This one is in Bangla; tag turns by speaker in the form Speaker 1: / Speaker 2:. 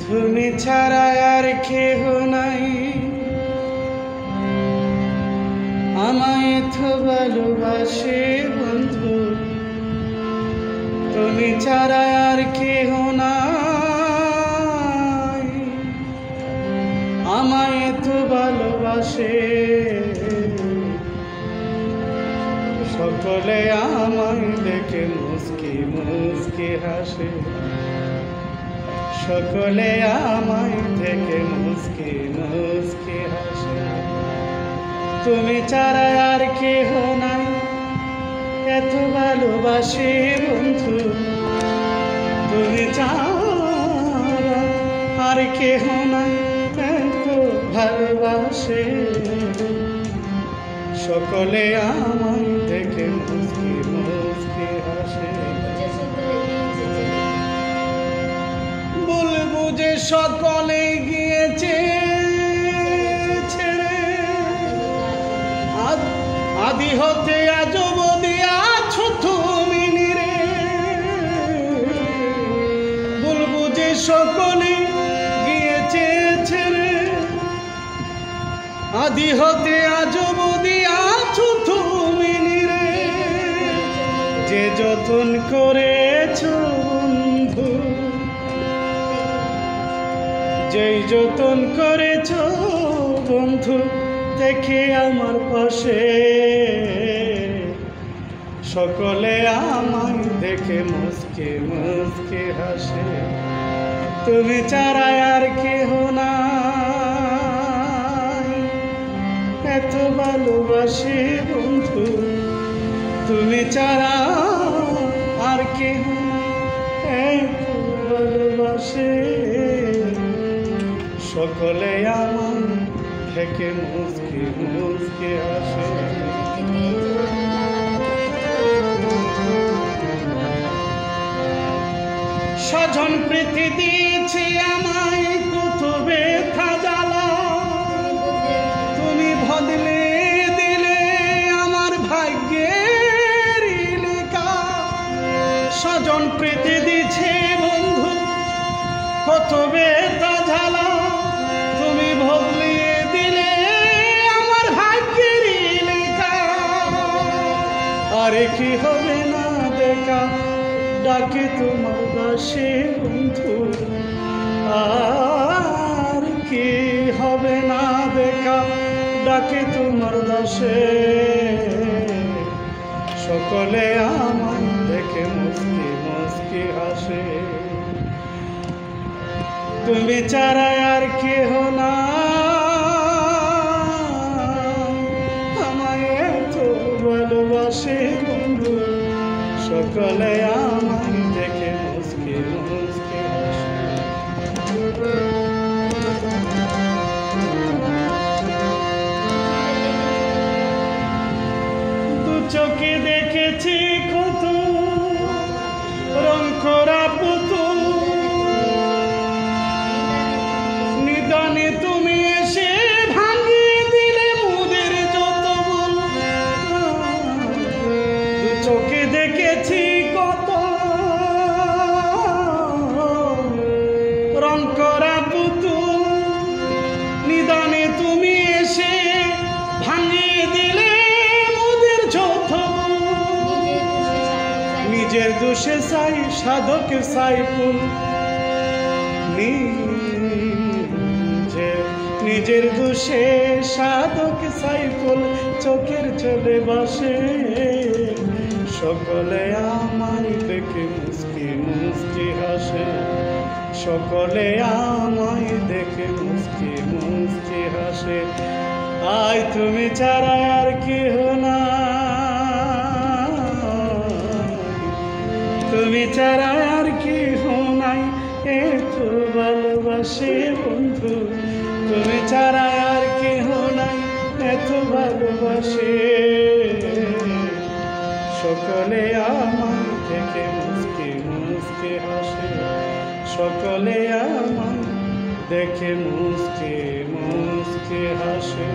Speaker 1: তুমি ছাড়া আর কেহ নাই, আমায় তো ভালোবাসে বন্ধু। তুমি ছাড়া আর কেহ নাই, আমায় তো ভালোবাসে। সকলে আমায় দেখে মুস্কি মুস্কি হাসে, সকলে আমায় দেখে মুস্কি মুস্কি হাসে। তুমি ছাড়া আর কেহ নাই, এত ভালোবাসে বন্ধু। তুমি ছাড়া আর কেহ নাই, এত ভালোবাসে। সকলে আমায় দেখে মুস্কি মুস্কি হাসে। বলবো যে সকলে গিয়েছে ছেড়ে, আদি হতে আজ অবধি আছো তুমি নিরে। বলবো যে সকলে গিয়েছে ছেড়ে, আদি হতে আজ অবধি আছো তুমি নিরে। যে যতন করেছো বন্ধু, যেই যতন করেছো বন্ধু, দেখে আমার পাশে। সকলে আমায় দেখে মুস্কি মুস্কি হাসে। তুমি ছাড়া আর কেহ নাই, এত ভালোবাসি বন্ধু। তুমি ছাড়া আর কেহ নাই, এত ভালোবাসে। সকলে আমায় দেখে মুস্কি মুস্কি হাসে। স্বজন প্রীতি দিয়েছি আমায় কত ব্যথা জ্বালা, তুমি বদলে দিলে আমার ভাগ্যের লেখা। স্বজন প্রীতি দিছে বন্ধু কত ব্যথা জ্বালা, তুমি বদলে দিলে আমার ভাগ্যের লেখা। আরে কি হবে না দেখা, ডাকে তোমার দাসে বন্ধু। আর কি হবে না দেখা, ডাকে তোমার দাসে। সকলে আমায় দেখে মুস্কি মুস্কি হাসে। তুমি ছাড়া আর কেহ নাই, আমায় এত ভালোবাসে বন্ধু। সকলে আমায় দেখে মুস্কি মুস্কি হাসে। দু চোখে দেখেছি কত রং করা পুতুল, নিদানে তুমি এসে ভাঙিয়ে দিলে মোদের যত ভুল। দু চোখে দেখেছি কত রং করা পুতুল, নিদানে তুমি এসে ভাঙিয়ে দিলে মোদের যত ভুল। নিজের দোষে সাই সাধক সাইফুল, নিজের দোষে সাধক সাইফুল চোখের চলে বসে। সকলে আমায় দেখে মুস্কি মুস্কি হাসে। সকলে আমায় দেখে মুস্কি মুস্কি হাসে। আয় তুমি ছাড়া আর কেহ নাই, তুমি ছাড়া আর কেহ নাই, এত ভালোবাসে বন্ধু। তুমি ছাড়া আর কেহ নাই, এত ভালোবাসে। সকলে আমায় দেখে মুস্কি মুস্কি হাসে। সকলে আমায় দেখে মুস্কি মুস্কি হাসে।